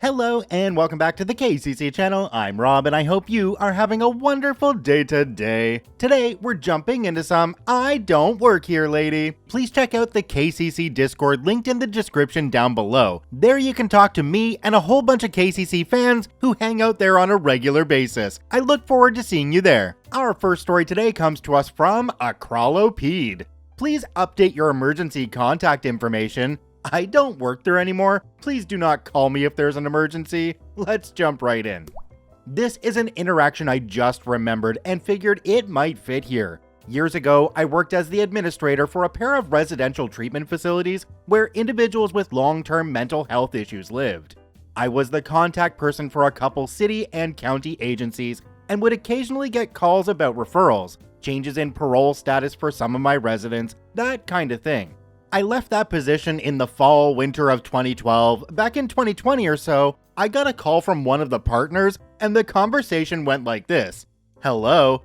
Hello and welcome back to the KCC channel. I'm Rob and I hope you are having a wonderful day today. Today we're jumping into some I Don't Work Here Lady. Please check out the KCC Discord linked in the description down below. There you can talk to me and a whole bunch of KCC fans who hang out there on a regular basis. I look forward to seeing you there. Our first story today comes to us from a Crawlopede. Please update your emergency contact information. I don't work there anymore. Please do not call me if there's an emergency. Let's jump right in. This is an interaction I just remembered and figured it might fit here. Years ago, I worked as the administrator for a pair of residential treatment facilities where individuals with long-term mental health issues lived. I was the contact person for a couple city and county agencies and would occasionally get calls about referrals, changes in parole status for some of my residents, that kind of thing. I left that position in the fall/winter of 2012. Back in 2020 or so, I got a call from one of the partners and the conversation went like this. Hello,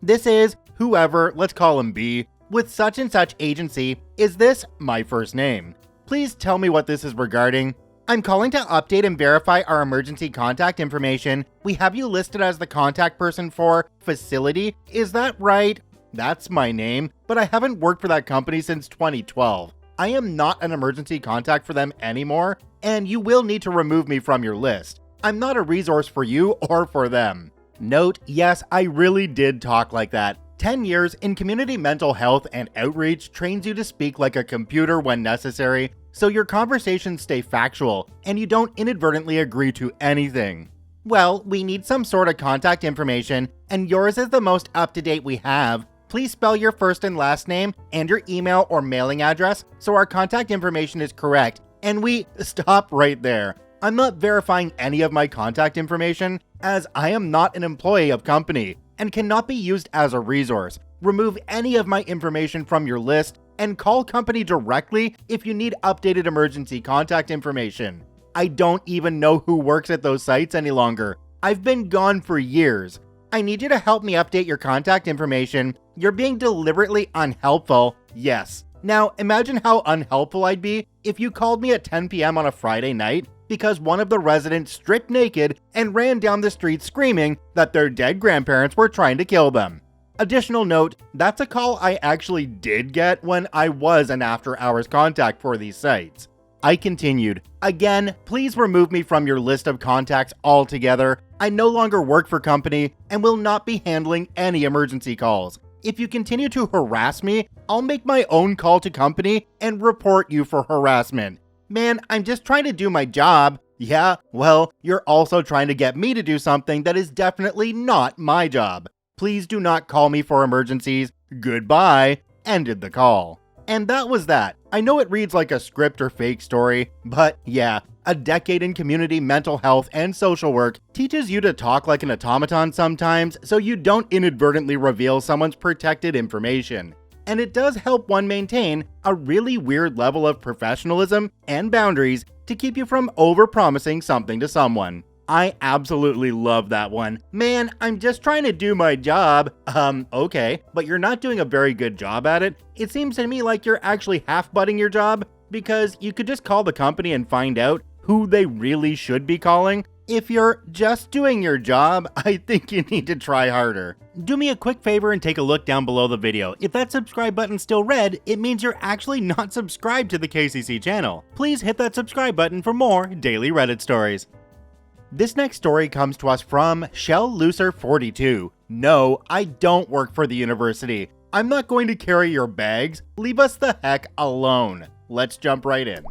this is whoever, let's call him B, with such and such agency. Is this my first name? Please tell me what this is regarding. I'm calling to update and verify our emergency contact information. We have you listed as the contact person for facility. Is that right? That's my name, but I haven't worked for that company since 2012. I am not an emergency contact for them anymore, and you will need to remove me from your list. I'm not a resource for you or for them. Note, yes, I really did talk like that. 10 years in community mental health and outreach trains you to speak like a computer when necessary, so your conversations stay factual and you don't inadvertently agree to anything. Well, we need some sort of contact information, and yours is the most up-to-date we have. Please spell your first and last name and your email or mailing address so our contact information is correct. And we stop right there. I'm not verifying any of my contact information as I am not an employee of company and cannot be used as a resource. Remove any of my information from your list and call company directly if you need updated emergency contact information. I don't even know who works at those sites any longer. I've been gone for years. I need you to help me update your contact information. You're being deliberately unhelpful. Yes. Now, imagine how unhelpful I'd be if you called me at 10 p.m. on a Friday night because one of the residents stripped naked and ran down the street screaming that their dead grandparents were trying to kill them. Additional note, that's a call I actually did get when I was an after-hours contact for these sites. I continued. Again, please remove me from your list of contacts altogether. I no longer work for company and will not be handling any emergency calls. If you continue to harass me, I'll make my own call to company and report you for harassment. Man, I'm just trying to do my job. Yeah, well, you're also trying to get me to do something that is definitely not my job. Please do not call me for emergencies. Goodbye. Ended the call. And that was that. I know it reads like a script or fake story, but yeah, a decade in community mental health and social work teaches you to talk like an automaton sometimes so you don't inadvertently reveal someone's protected information. And it does help one maintain a really weird level of professionalism and boundaries to keep you from overpromising something to someone. I absolutely love that one. Man, I'm just trying to do my job. Okay, but you're not doing a very good job at it. It seems to me like you're actually half-butting your job because you could just call the company and find out who they really should be calling. If you're just doing your job, I think you need to try harder. Do me a quick favor and take a look down below the video. If that subscribe button's still red, it means you're actually not subscribed to the KCC channel. Please hit that subscribe button for more daily Reddit stories. This next story comes to us from Shell Looser 42. No, I don't work for the university. I'm not going to carry your bags. Leave us the heck alone. Let's jump right in.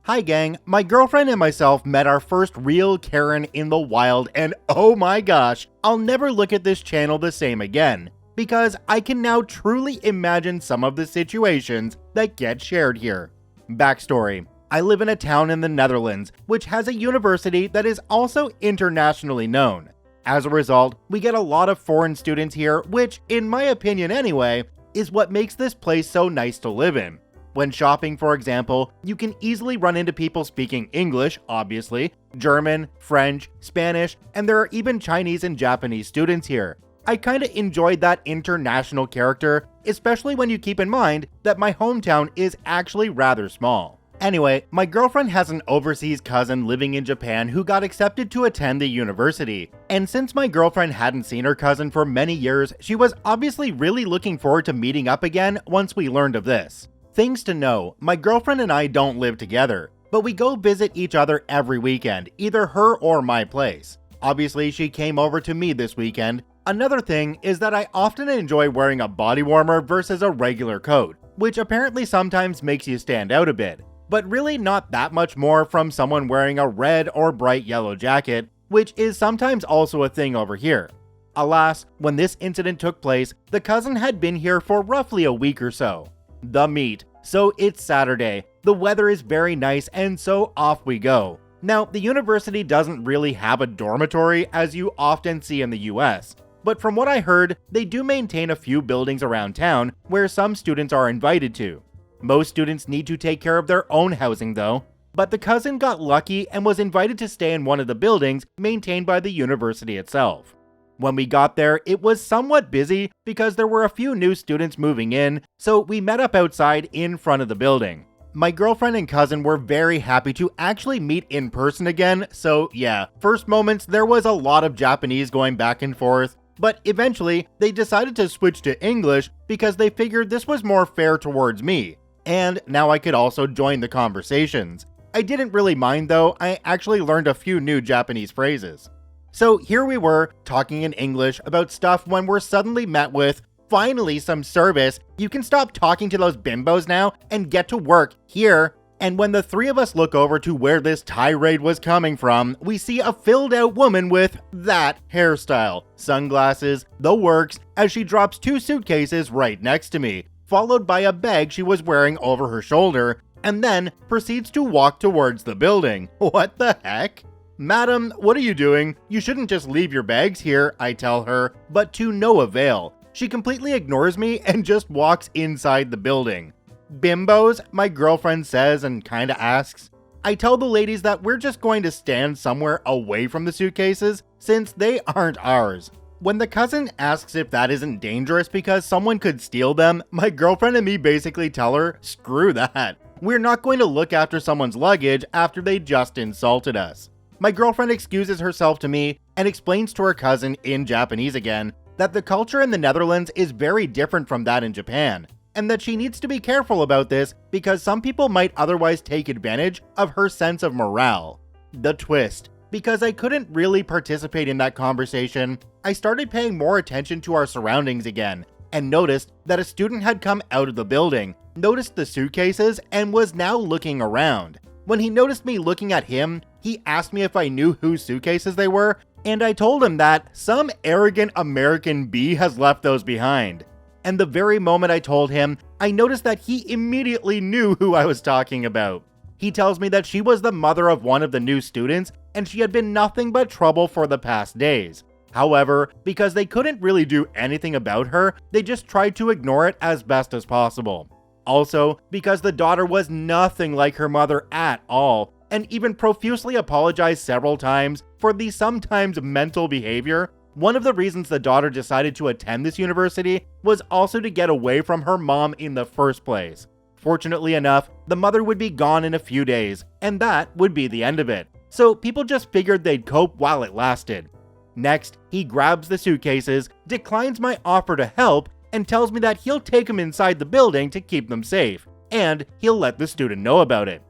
Hi gang, my girlfriend and myself met our first real Karen in the wild and oh my gosh, I'll never look at this channel the same again because I can now truly imagine some of the situations that get shared here. Backstory. I live in a town in the Netherlands, which has a university that is also internationally known. As a result, we get a lot of foreign students here, which, in my opinion anyway, is what makes this place so nice to live in. When shopping, for example, you can easily run into people speaking English, obviously, German, French, Spanish, and there are even Chinese and Japanese students here. I kinda enjoyed that international character, especially when you keep in mind that my hometown is actually rather small. Anyway, my girlfriend has an overseas cousin living in Japan who got accepted to attend the university. And since my girlfriend hadn't seen her cousin for many years, she was obviously really looking forward to meeting up again once we learned of this. Things to know, my girlfriend and I don't live together, but we go visit each other every weekend, either her or my place. Obviously, she came over to me this weekend. Another thing is that I often enjoy wearing a body warmer versus a regular coat, which apparently sometimes makes you stand out a bit. But really not that much more from someone wearing a red or bright yellow jacket, which is sometimes also a thing over here. Alas, when this incident took place, the cousin had been here for roughly a week or so. The meet. So it's Saturday, the weather is very nice, and so off we go. Now, the university doesn't really have a dormitory as you often see in the US, but from what I heard, they do maintain a few buildings around town where some students are invited to. Most students need to take care of their own housing though, but the cousin got lucky and was invited to stay in one of the buildings maintained by the university itself. When we got there, it was somewhat busy because there were a few new students moving in, so we met up outside in front of the building. My girlfriend and cousin were very happy to actually meet in person again, so yeah, first moments there was a lot of Japanese going back and forth, but eventually they decided to switch to English because they figured this was more fair towards me. And now I could also join the conversations. I didn't really mind though, I actually learned a few new Japanese phrases. So here we were, talking in English about stuff when we're suddenly met with, finally some service, you can stop talking to those bimbos now and get to work here. And when the three of us look over to where this tirade was coming from, we see a filled out woman with that hairstyle, sunglasses, the works, as she drops 2 suitcases right next to me, followed by a bag she was wearing over her shoulder, and then proceeds to walk towards the building. What the heck? Madam, what are you doing? You shouldn't just leave your bags here, I tell her, but to no avail. She completely ignores me and just walks inside the building. Bimbos, my girlfriend says and kinda asks. I tell the ladies that we're just going to stand somewhere away from the suitcases since they aren't ours. When the cousin asks if that isn't dangerous because someone could steal them, my girlfriend and me basically tell her, screw that. We're not going to look after someone's luggage after they just insulted us. My girlfriend excuses herself to me and explains to her cousin in Japanese again that the culture in the Netherlands is very different from that in Japan, and that she needs to be careful about this because some people might otherwise take advantage of her sense of morale. The twist. Because I couldn't really participate in that conversation, I started paying more attention to our surroundings again, and noticed that a student had come out of the building, noticed the suitcases, and was now looking around. When he noticed me looking at him, he asked me if I knew whose suitcases they were, and I told him that some arrogant American bee has left those behind. And the very moment I told him, I noticed that he immediately knew who I was talking about. He tells me that she was the mother of one of the new students, and she had been nothing but trouble for the past days. However, because they couldn't really do anything about her, they just tried to ignore it as best as possible. Also, because the daughter was nothing like her mother at all, and even profusely apologized several times for the sometimes mental behavior, one of the reasons the daughter decided to attend this university was also to get away from her mom in the first place. Fortunately enough, the mother would be gone in a few days, and that would be the end of it. So people just figured they'd cope while it lasted. Next, he grabs the suitcases, declines my offer to help, and tells me that he'll take them inside the building to keep them safe, and he'll let the student know about it.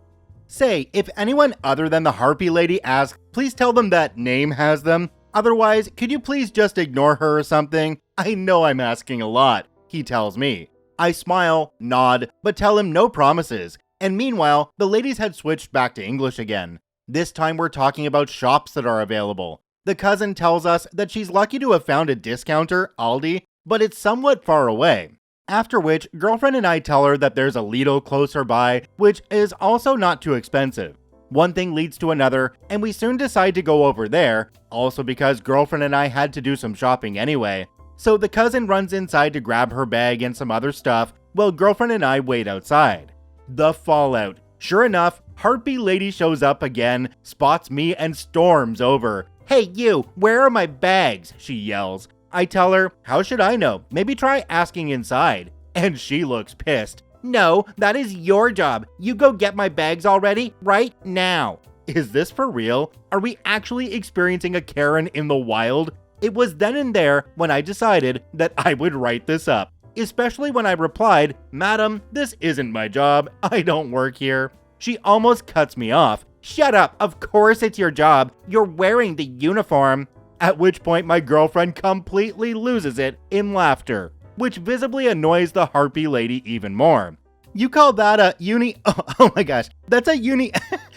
Say, if anyone other than the harpy lady asks, please tell them that Name has them. Otherwise, could you please just ignore her or something? I know I'm asking a lot, he tells me. I smile, nod, but tell him no promises, and meanwhile, the ladies had switched back to English again. This time we're talking about shops that are available. The cousin tells us that she's lucky to have found a discounter, Aldi, but it's somewhat far away. After which, girlfriend and I tell her that there's a Lidl closer by, which is also not too expensive. One thing leads to another, and we soon decide to go over there, also because girlfriend and I had to do some shopping anyway. So the cousin runs inside to grab her bag and some other stuff, while girlfriend and I wait outside. The fallout. Sure enough, harpy lady shows up again, spots me, and storms over. Hey you, where are my bags? She yells. I tell her, how should I know? Maybe try asking inside. And she looks pissed. No, that is your job. You go get my bags already, right now. Is this for real? Are we actually experiencing a Karen in the wild? It was then and there when I decided that I would write this up, especially when I replied, "Madam, this isn't my job. I don't work here." She almost cuts me off. "Shut up, of course it's your job. You're wearing the uniform." At which point my girlfriend completely loses it in laughter, which visibly annoys the harpy lady even more. "You call that a oh my gosh, that's a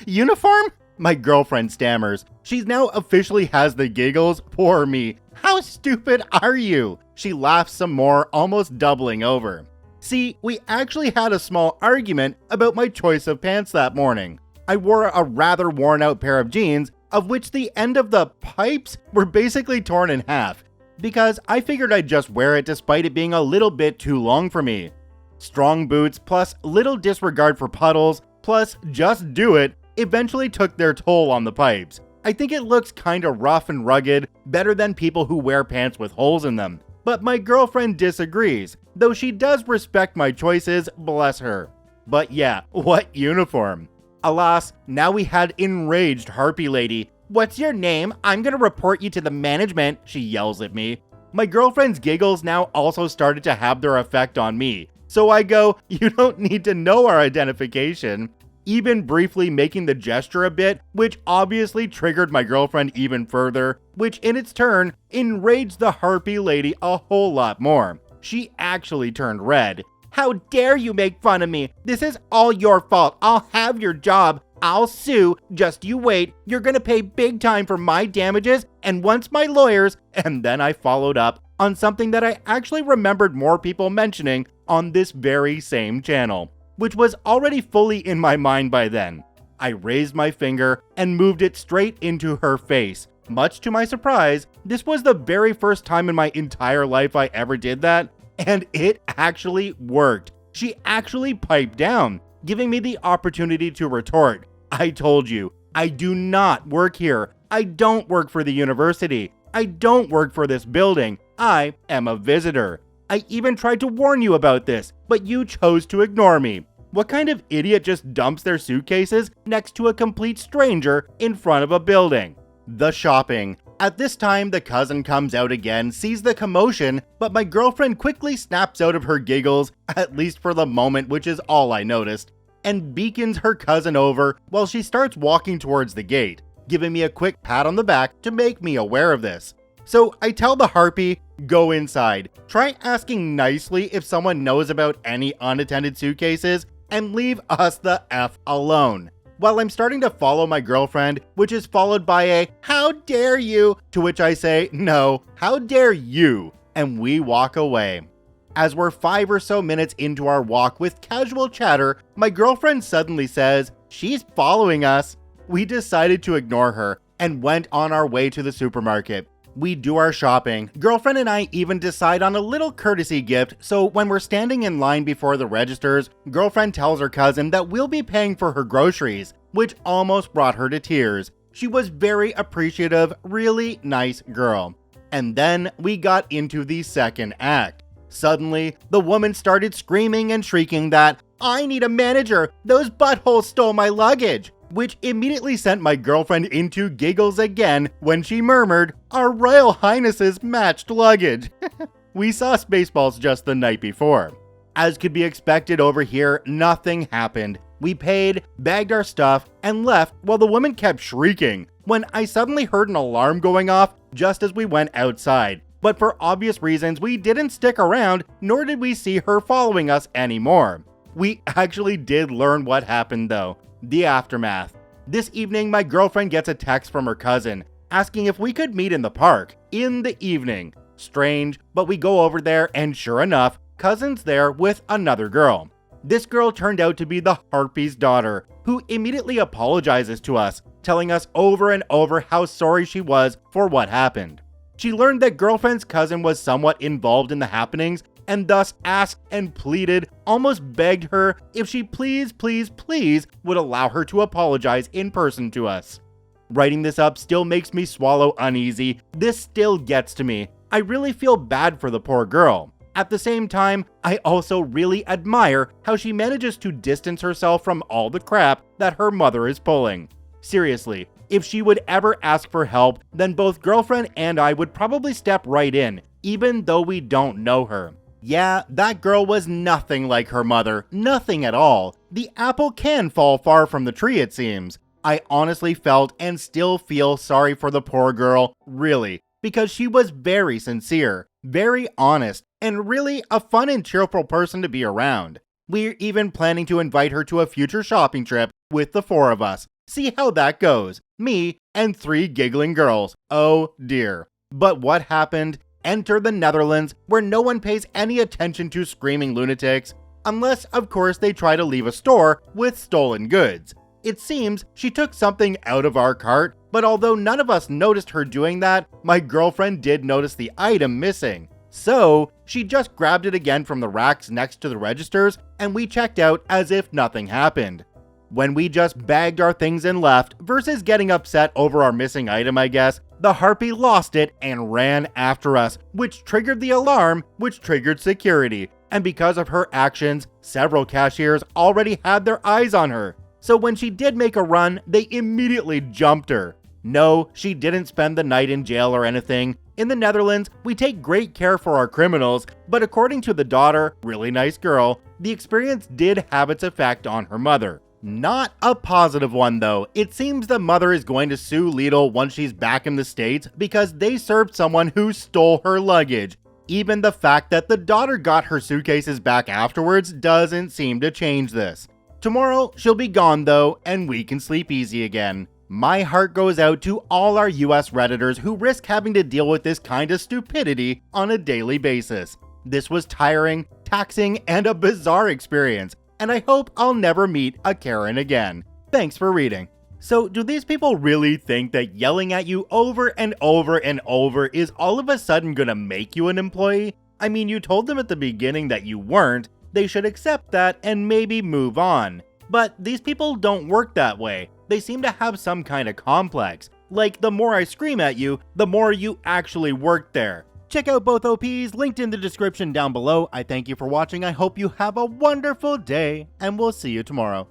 uniform?" My girlfriend stammers. She now officially has the giggles. Poor me. "How stupid are you?" She laughs some more, almost doubling over. See, we actually had a small argument about my choice of pants that morning. I wore a rather worn out pair of jeans, of which the end of the pipes were basically torn in half, because I figured I'd just wear it despite it being a little bit too long for me. Strong boots plus little disregard for puddles plus just do it eventually took their toll on the pipes. I think it looks kinda rough and rugged, better than people who wear pants with holes in them. But my girlfriend disagrees, though she does respect my choices, bless her. But yeah, what uniform? Alas, now we had enraged harpy lady. "What's your name? I'm gonna report you to the management," she yells at me. My girlfriend's giggles now also started to have their effect on me. So I go, "You don't need to know our identification," even briefly making the gesture a bit, which obviously triggered my girlfriend even further, which in its turn enraged the harpy lady a whole lot more. She actually turned red. "How dare you make fun of me? This is all your fault. I'll have your job. I'll sue. Just you wait. You're gonna pay big time for my damages, and once my lawyers..." And then I followed up on something that I actually remembered more people mentioning on this very same channel, which was already fully in my mind by then. I raised my finger and moved it straight into her face. Much to my surprise, this was the very first time in my entire life I ever did that, and it actually worked. She actually piped down, giving me the opportunity to retort. "I told you, I do not work here. I don't work for the university. I don't work for this building. I am a visitor. I even tried to warn you about this, but you chose to ignore me." What kind of idiot just dumps their suitcases next to a complete stranger in front of a building? The shopping. At this time, the cousin comes out again, sees the commotion, but my girlfriend quickly snaps out of her giggles, at least for the moment, which is all I noticed, and beacons her cousin over while she starts walking towards the gate, giving me a quick pat on the back to make me aware of this. So I tell the harpy, "Go inside. Try asking nicely if someone knows about any unattended suitcases, and leave us the F alone." While I'm starting to follow my girlfriend, which is followed by a "How dare you?" to which I say, "No, how dare you?" and we walk away. As we're 5 or so minutes into our walk with casual chatter, my girlfriend suddenly says, "She's following us." We decided to ignore her and went on our way to the supermarket. We do our shopping. Girlfriend and I even decide on a little courtesy gift, so when we're standing in line before the registers, girlfriend tells her cousin that we'll be paying for her groceries, which almost brought her to tears. She was very appreciative, really nice girl. And then we got into the second act. Suddenly, the woman started screaming and shrieking that, "I need a manager! Those buttholes stole my luggage!" Which immediately sent my girlfriend into giggles again when she murmured, "Our Royal Highnesses matched luggage." We saw Spaceballs just the night before. As could be expected over here, nothing happened. We paid, bagged our stuff, and left while the woman kept shrieking, when I suddenly heard an alarm going off just as we went outside. But for obvious reasons, we didn't stick around, nor did we see her following us anymore. We actually did learn what happened though. The aftermath. This evening, my girlfriend gets a text from her cousin, asking if we could meet in the park, in the evening. Strange, but we go over there and sure enough, cousin's there with another girl. This girl turned out to be the harpy's daughter, who immediately apologizes to us, telling us over and over how sorry she was for what happened. She learned that girlfriend's cousin was somewhat involved in the happenings and thus asked and pleaded, almost begged her if she please would allow her to apologize in person to us. Writing this up still makes me swallow uneasy. This still gets to me. I really feel bad for the poor girl. At the same time, I also really admire how she manages to distance herself from all the crap that her mother is pulling. Seriously, if she would ever ask for help, then both girlfriend and I would probably step right in, even though we don't know her. Yeah, that girl was nothing like her mother, nothing at all. The apple can fall far from the tree, it seems. I honestly felt and still feel sorry for the poor girl, really, because she was very sincere, very honest, and really a fun and cheerful person to be around. We're even planning to invite her to a future shopping trip with the 4 of us. See how that goes. Me and 3 giggling girls. Oh dear. But what happened? Enter the Netherlands, where no one pays any attention to screaming lunatics, unless of course they try to leave a store with stolen goods. It seems she took something out of our cart, but although none of us noticed her doing that, my girlfriend did notice the item missing. So she just grabbed it again from the racks next to the registers, and we checked out as if nothing happened. When we just bagged our things and left, versus getting upset over our missing item, I guess, the harpy lost it and ran after us, which triggered the alarm, which triggered security. And because of her actions, several cashiers already had their eyes on her. So when she did make a run, they immediately jumped her. No, she didn't spend the night in jail or anything. In the Netherlands, we take great care for our criminals, but according to the daughter, really nice girl, the experience did have its effect on her mother. Not a positive one though. It seems the mother is going to sue Lidl once she's back in the States because they served someone who stole her luggage. Even the fact that the daughter got her suitcases back afterwards doesn't seem to change this. Tomorrow, she'll be gone though, and we can sleep easy again. My heart goes out to all our US Redditors who risk having to deal with this kind of stupidity on a daily basis. This was tiring, taxing, and a bizarre experience, and I hope I'll never meet a Karen again. Thanks for reading. So, do these people really think that yelling at you over and over and over is all of a sudden gonna make you an employee? I mean, you told them at the beginning that you weren't. They should accept that and maybe move on. But these people don't work that way. They seem to have some kind of complex. Like, the more I scream at you, the more you actually work there. Check out both OPs, linked in the description down below. I thank you for watching. I hope you have a wonderful day, and we'll see you tomorrow.